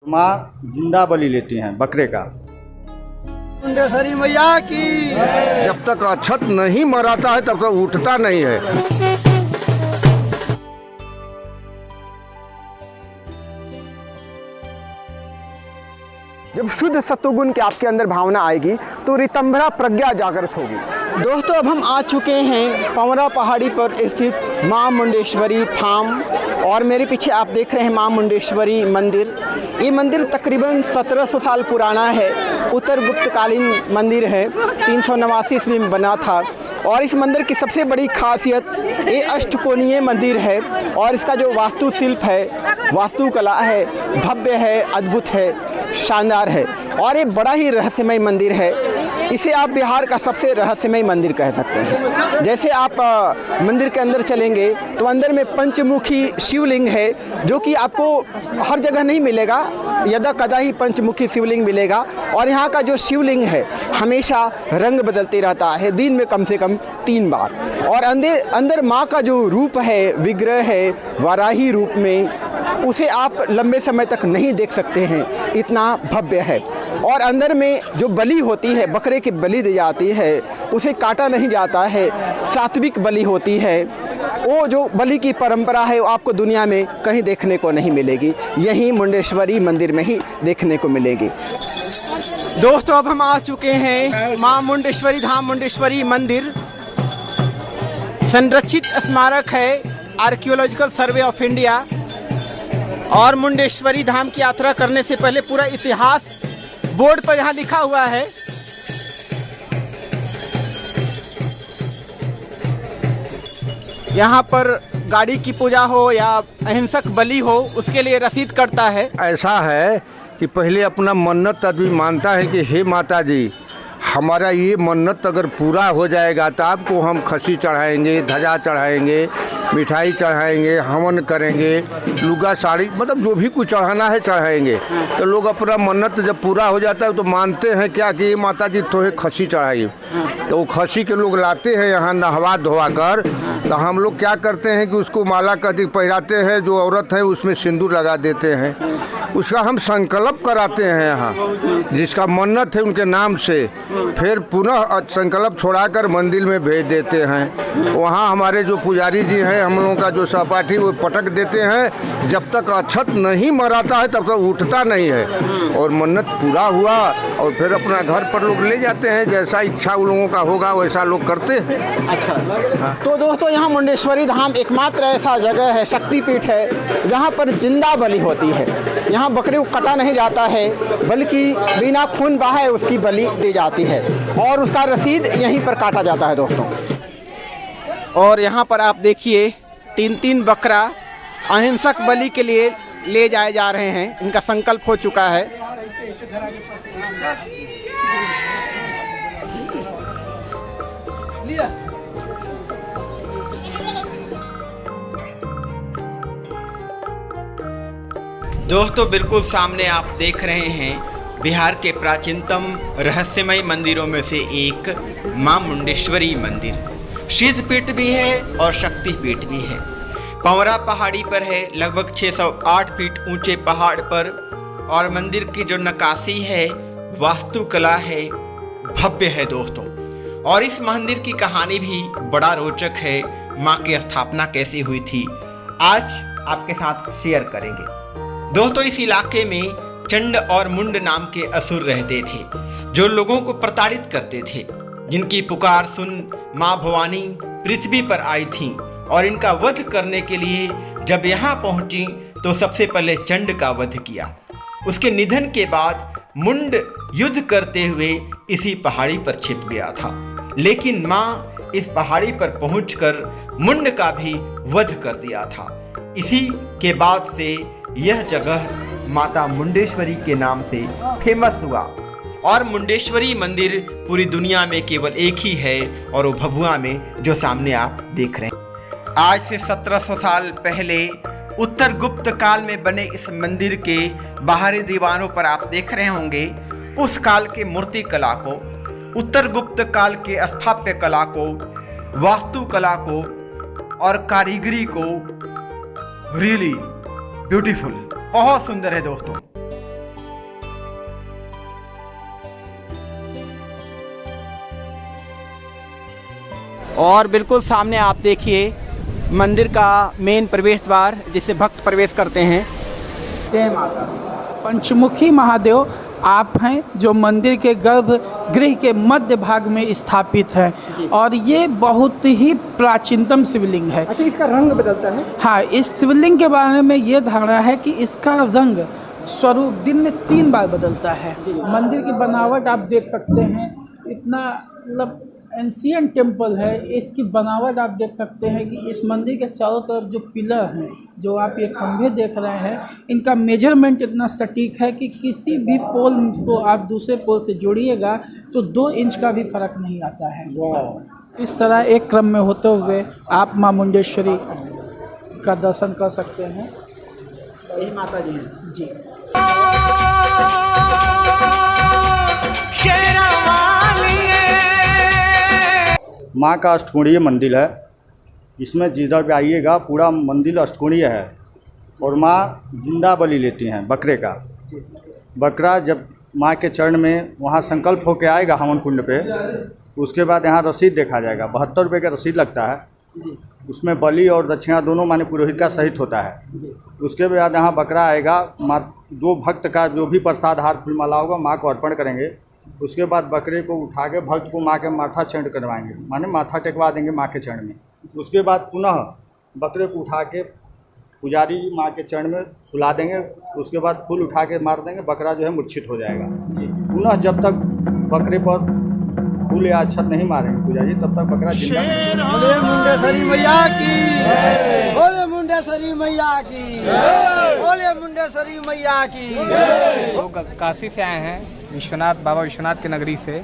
माँ जिंदा बलि लेती हैं बकरे का। मुंडेश्वरी मैया की। जब तक अक्षत नहीं मराता है तब तक उठता नहीं है। जब शुद्ध सत्वगुण के आपके अंदर भावना आएगी तो ऋतंभरा प्रज्ञा जागृत होगी। दोस्तों, अब हम आ चुके हैं पवरा पहाड़ी पर स्थित माँ मुंडेश्वरी धाम और मेरे पीछे आप देख रहे हैं माँ मुंडेश्वरी मंदिर। ये मंदिर तकरीबन 1700 साल पुराना है। उत्तर गुप्तकालीन मंदिर है, 389 ईस्वी में बना था। और इस मंदिर की सबसे बड़ी खासियत ये अष्टकोणीय मंदिर है और इसका जो वास्तुशिल्प है, वास्तुकला है, भव्य है, अद्भुत है, शानदार है और ये बड़ा ही रहस्यमय मंदिर है। इसे आप बिहार का सबसे रहस्यमय मंदिर कह सकते हैं। जैसे आप मंदिर के अंदर चलेंगे तो अंदर में पंचमुखी शिवलिंग है जो कि आपको हर जगह नहीं मिलेगा, यदा कदा ही पंचमुखी शिवलिंग मिलेगा। और यहाँ का जो शिवलिंग है हमेशा रंग बदलते रहता है, दिन में कम से कम 3 बार। और अंदर माँ का जो रूप है, विग्रह है वाराही रूप में, उसे आप लंबे समय तक नहीं देख सकते हैं, इतना भव्य है। और अंदर में जो बलि होती है, बकरे की बलि दी जाती है, उसे काटा नहीं जाता है, सात्विक बलि होती है। वो जो बलि की परंपरा है वो आपको दुनिया में कहीं देखने को नहीं मिलेगी, यहीं मुंडेश्वरी मंदिर में ही देखने को मिलेगी। दोस्तों, अब हम आ चुके हैं माँ मुंडेश्वरी धाम मुंडेश्वरी मंदिर। संरक्षित स्मारक है आर्कियोलॉजिकल सर्वे ऑफ इंडिया। और मुंडेश्वरी धाम की यात्रा करने से पहले पूरा इतिहास बोर्ड पर यहाँ लिखा हुआ है। यहाँ पर गाड़ी की पूजा हो या अहिंसक बलि हो, उसके लिए रसीद कटता है। ऐसा है कि पहले अपना मन्नत आदमी मानता है कि हे माता जी, हमारा ये मन्नत अगर पूरा हो जाएगा तो आपको हम खसी चढ़ाएंगे, ध्वजा चढ़ाएंगे, मिठाई चढ़ाएंगे, हवन करेंगे, लुगा साड़ी, मतलब जो भी कुछ चढ़ाना है चढ़ाएंगे। तो लोग अपना मन्नत जब पूरा हो जाता है तो मानते हैं क्या कि ये माता जी तो खसी चढ़ाई। तो वो खसी के लोग लाते हैं यहाँ नहवा धोवा कर। तो हम लोग क्या करते हैं कि उसको माला कर पहराते हैं, जो औरत है उसमें सिंदूर लगा देते हैं, उसका हम संकल्प कराते हैं यहाँ, जिसका मन्नत है उनके नाम से। फिर पुनः संकल्प छोड़ाकर मंदिर में भेज देते हैं। वहाँ हमारे जो पुजारी जी हैं, हम लोगों का जो सहपाठी, वो पटक देते हैं। जब तक अक्षत नहीं मराता है तब तक उठता नहीं है। और मन्नत पूरा हुआ और फिर अपना घर पर लोग ले जाते हैं, जैसा इच्छा उन लोगों का होगा वैसा लोग करते हैं। अच्छा, हाँ। तो दोस्तों, यहाँ मुंडेश्वरी धाम एकमात्र ऐसा जगह है, शक्तिपीठ है, जहाँ पर जिंदा बलि होती है। यहाँ बकरे को कटा नहीं जाता है, बल्कि बिना खून बहाए उसकी बलि दी जाती है और उसका रसीद यहीं पर काटा जाता है दोस्तों। और यहाँ पर आप देखिए 3-3 बकरा अहिंसक बलि के लिए ले जाए जा रहे हैं, इनका संकल्प हो चुका है। दोस्तों, बिल्कुल सामने आप देख रहे हैं बिहार के प्राचीनतम रहस्यमय मंदिरों में से एक मां मुंडेश्वरी मंदिर। सिद्धपीठ भी है और शक्तिपीठ भी है। पवरा पहाड़ी पर है, लगभग 608 फीट ऊंचे पहाड़ पर। और मंदिर की जो नक्काशी है, वास्तुकला है, भव्य है दोस्तों। और इस मंदिर की कहानी भी बड़ा रोचक है। मां की स्थापना कैसी हुई थी, आज आपके साथ शेयर करेंगे। दोस्तों, इस इलाके में चंड और मुंड नाम के असुर रहते थे, जो लोगों को प्रताड़ित करते थे। जिनकी पुकार सुन माँ भवानी पृथ्वी पर आई थीं और इनका वध करने के लिए जब यहाँ पहुँची तो सबसे पहले चंड का वध किया। उसके निधन के बाद मुंड युद्ध करते हुए इसी पहाड़ी पर छिप गया था। लेकिन माँ इस पहाड़ी पर पहुंचकर मुंड का भी वध कर दिया था। इसी के बाद से यह जगह माता मुंडेश्वरी के नाम से फेमस हुआ। और मुंडेश्वरी मंदिर पूरी दुनिया में केवल एक ही है, और वो भभुआ में जो सामने आप देख रहे हैं। आज से 1700 साल पहले उत्तर गुप्त काल में बने इस मंदिर के बाहरी दीवारों पर आप देख रहे होंगे उस काल के मूर्ति कला को, उत्तर गुप्त काल के स्थापत्य कला को, वास्तु कला को और कारीगरी को। रियली ब्यूटीफुल, बहुत सुंदर है दोस्तों। और बिल्कुल सामने आप देखिए मंदिर का मेन प्रवेश द्वार जिसे भक्त प्रवेश करते हैं। जय माता। पंचमुखी महादेव आप हैं जो मंदिर के गर्भगृह के मध्य भाग में स्थापित है और ये बहुत ही प्राचीनतम शिवलिंग है। अच्छा, इसका रंग बदलता है? हाँ, इस शिवलिंग के बारे में ये धारणा है कि इसका रंग स्वरूप दिन में 3 बार बदलता है। मंदिर की बनावट आप देख सकते हैं, इतना मतलब एंशियंट टेम्पल है। इसकी बनावट आप देख सकते हैं कि इस मंदिर के चारों तरफ जो पिलर हैं, जो आप ये खंभे देख रहे हैं, इनका मेजरमेंट इतना सटीक है कि किसी भी पोल को आप दूसरे पोल से जोड़िएगा तो 2 इंच का भी फर्क नहीं आता है। इस तरह एक क्रम में होते हुए आप मां मुंडेश्वरी का दर्शन कर सकते हैं। यही माता जी हैं जी। माँ का अष्टकोणीय मंदिर है। इसमें जिधर भी आइएगा पूरा मंदिर अष्टकोणीय है और माँ जिंदा बलि लेती हैं बकरे का। बकरा जब माँ के चरण में वहाँ संकल्प होके आएगा हवन कुंड पे, उसके बाद यहाँ रसीद देखा जाएगा। 72 रुपये का रसीद लगता है। उसमें बलि और दक्षिणा दोनों माने पुरोहित का सहित होता है। उसके बाद यहाँ बकरा आएगा, माँ जो भक्त का जो भी प्रसाद हार फूल माला होगा माँ को अर्पण करेंगे। उसके बाद बकरे को उठा के भक्त को माँ के माथा चरण करवाएंगे, माने माथा टेकवा देंगे माँ के चरण में। उसके बाद पुनः बकरे को उठा के पुजारी माँ के चरण में सुला देंगे। उसके बाद फूल उठा के मार देंगे, बकरा जो है मूर्छित हो जाएगा। पुनः जब तक बकरे पर फूल या अक्षत नहीं मारेंगे पुजारी, तब तक बकरा जिंदा। बोले मुंडेश्वरी मैया की, बोले मुंडेश्वरी मैया की, बोले मुंडेश्वरी मैया की। लोग काशी से आए हैं, विश्वनाथ बाबा विश्वनाथ की नगरी से,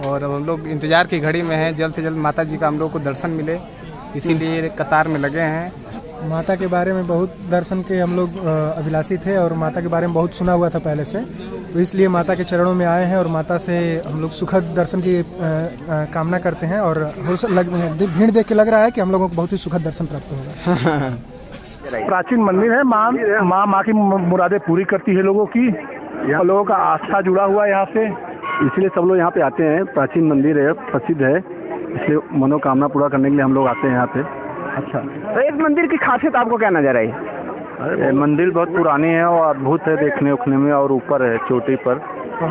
और हम लोग इंतजार की घड़ी में हैं जल्द से जल्द माता जी का हम लोग को दर्शन मिले, इसीलिए कतार में लगे हैं। माता के बारे में बहुत दर्शन के हम लोग अभिलाषी थे और माता के बारे में बहुत सुना हुआ था पहले से, तो इसलिए माता के चरणों में आए हैं और माता से हम लोग सुखद दर्शन की कामना करते हैं। और भीड़ देख के लग रहा है कि हम लोगों को बहुत ही सुखद दर्शन प्राप्त होगा। प्राचीन मंदिर है। माँ की मुरादें पूरी करती है लोगों की, और लोगों का आस्था जुड़ा हुआ है यहाँ से, इसलिए सब लोग यहाँ पे आते हैं। प्राचीन मंदिर है, प्रसिद्ध है, इसलिए मनोकामना पूरा करने के लिए हम लोग आते हैं यहाँ पे। अच्छा, तो इस मंदिर की खासियत आपको क्या नजर आई? अरे मंदिर बहुत पुरानी है और अद्भुत है देखने उखने में, और ऊपर है चोटी पर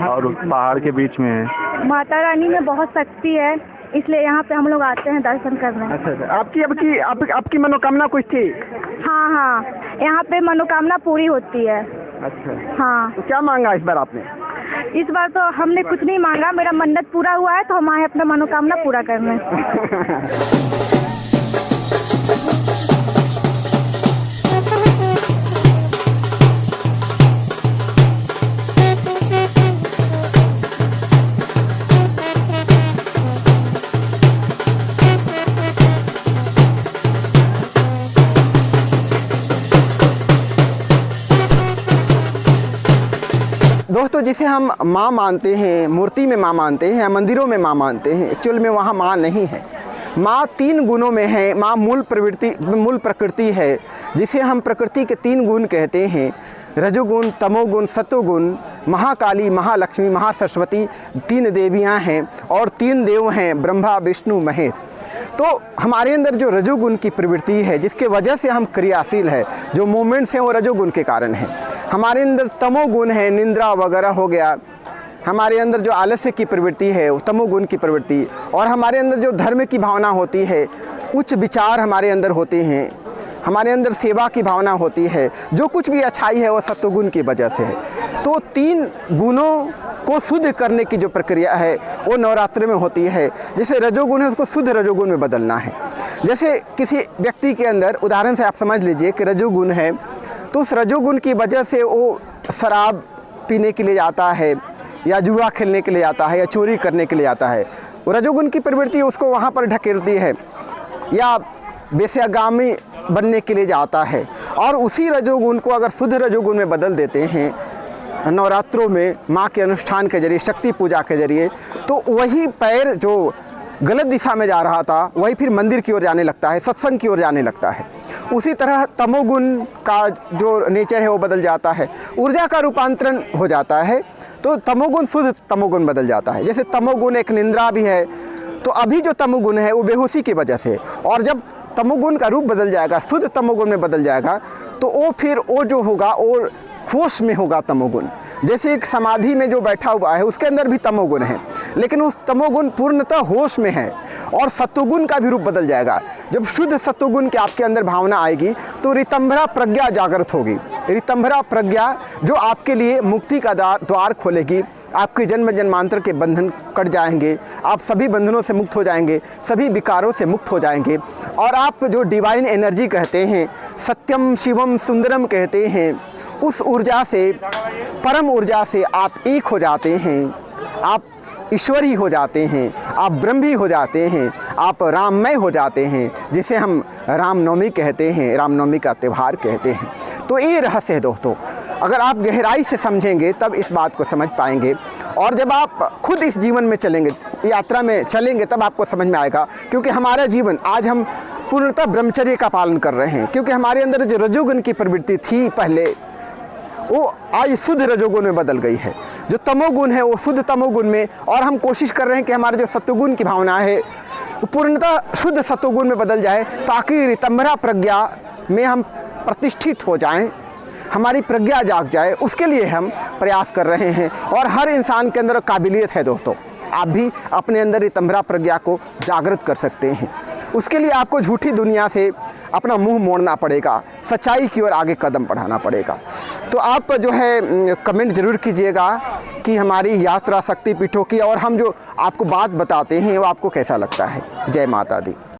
और पहाड़ के बीच में है। माता रानी में बहुत शक्ति है, इसलिए यहाँ पे हम लोग आते हैं दर्शन करने। अच्छा, आपकी मनोकामना कुछ थी? हाँ, यहाँ पे मनोकामना पूरी होती है। अच्छा, हाँ। तो क्या मांगा इस बार आपने? इस बार तो हमने कुछ नहीं मांगा, मेरा मन्नत पूरा हुआ है तो हम आए अपना मनोकामना पूरा करने। दोस्तों, जिसे हम माँ मानते हैं, मूर्ति में माँ मानते हैं, मंदिरों में माँ मानते हैं, एक्चुअल में वहाँ माँ नहीं है। माँ 3 गुणों में है। माँ मूल प्रकृति है, जिसे हम प्रकृति के 3 गुण कहते हैं, रजोगुण, तमोगुण, सत्वगुण। महाकाली, महालक्ष्मी, महासरस्वती 3 देवियाँ हैं और 3 देव हैं, ब्रह्मा, विष्णु, महेश। तो हमारे अंदर जो रजोगुण की प्रवृत्ति है, जिसके वजह से हम क्रियाशील है, जो मूवमेंट्स हैं वो रजोगुण के कारण है। हमारे अंदर तमोगुण है, निंद्रा वगैरह हो गया। हमारे अंदर जो आलस्य की प्रवृत्ति है वो तमोगुण की प्रवृत्ति। और हमारे अंदर जो धर्म की भावना होती है, उच्च विचार हमारे अंदर होते हैं, हमारे अंदर सेवा की भावना होती है, जो कुछ भी अच्छाई है वो सत्वगुण की वजह से है। तो 3 गुणों को शुद्ध करने की जो प्रक्रिया है वो नवरात्रि में होती है। जैसे रजोगुण है उसको शुद्ध रजोगुण में बदलना है। जैसे किसी व्यक्ति के अंदर, उदाहरण से आप समझ लीजिए कि रजोगुण है, तो उस रजोगुण की वजह से वो शराब पीने के लिए जाता है, या जुआ खेलने के लिए जाता है, या चोरी करने के लिए जाता है। वो रजोगुण की प्रवृत्ति उसको वहाँ पर ढकेलती है, या वेश्यागामी बनने के लिए जाता है। और उसी रजोगुण को अगर शुद्ध रजोगुण में बदल देते हैं नवरात्रों में माँ के अनुष्ठान के जरिए, शक्ति पूजा के जरिए, तो वही पैर जो गलत दिशा में जा रहा था वही फिर मंदिर की ओर जाने लगता है, सत्संग की ओर जाने लगता है। उसी तरह तमोगुण का जो नेचर है वो बदल जाता है, ऊर्जा का रूपांतरण हो जाता है, तो तमोगुण शुद्ध तमोगुण बदल जाता है। जैसे तमोगुण एक निंद्रा भी है, तो अभी जो तमोगुण है वो बेहोशी की वजह से, और जब तमोगुण का रूप बदल जाएगा, शुद्ध तमोगुण में बदल जाएगा, तो वो फिर वो जो होगा वो होश में होगा तमोगुण। जैसे एक समाधि में जो बैठा हुआ है उसके अंदर भी तमोगुण है, लेकिन उस तमोगुण पूर्णतः होश में है, और सत्वगुण का भी रूप बदल जाएगा। जब शुद्ध सत्वगुण के आपके अंदर भावना आएगी तो ऋतंभरा प्रज्ञा जागृत होगी। ऋतंभरा प्रज्ञा जो आपके लिए मुक्ति का द्वार खोलेगी, आपके जन्म जन्मांतर के बंधन कट जाएंगे, आप सभी बंधनों से मुक्त हो जाएंगे, सभी विकारों से मुक्त हो जाएंगे, और आप जो डिवाइन एनर्जी कहते हैं, सत्यम शिवम सुंदरम कहते हैं, उस ऊर्जा से, परम ऊर्जा से आप एक हो जाते हैं, आप ईश्वरी हो जाते हैं, आप ब्रह्मी हो जाते हैं, आप राममय हो जाते हैं, जिसे हम रामनवमी कहते हैं, रामनवमी का त्यौहार कहते हैं। तो ये रहस्य है दोस्तों, अगर आप गहराई से समझेंगे तब इस बात को समझ पाएंगे, और जब आप खुद इस जीवन में चलेंगे, यात्रा में चलेंगे, तब आपको समझ में आएगा। क्योंकि हमारा जीवन आज हम पूर्णतः ब्रह्मचर्य का पालन कर रहे हैं, क्योंकि हमारे अंदर जो रजोगुण की प्रवृत्ति थी पहले, वो आज शुद्ध रजोगुण में बदल गई है। जो तमोगुण है वो शुद्ध तमोगुण में, और हम कोशिश कर रहे हैं कि हमारे जो सत्वगुण की भावना है वो पूर्णतः शुद्ध सत्वगुण में बदल जाए, ताकि ऋतंभरा प्रज्ञा में हम प्रतिष्ठित हो जाएं, हमारी प्रज्ञा जाग जाए। उसके लिए हम प्रयास कर रहे हैं, और हर इंसान के अंदर काबिलियत है दोस्तों। आप भी अपने अंदर ऋतंभरा प्रज्ञा को जागृत कर सकते हैं। उसके लिए आपको झूठी दुनिया से अपना मुंह मोड़ना पड़ेगा, सच्चाई की ओर आगे कदम बढ़ाना पड़ेगा। तो आप जो है कमेंट ज़रूर कीजिएगा कि हमारी यात्रा शक्तिपीठों की, और हम जो आपको बात बताते हैं वो आपको कैसा लगता है। जय माता दी।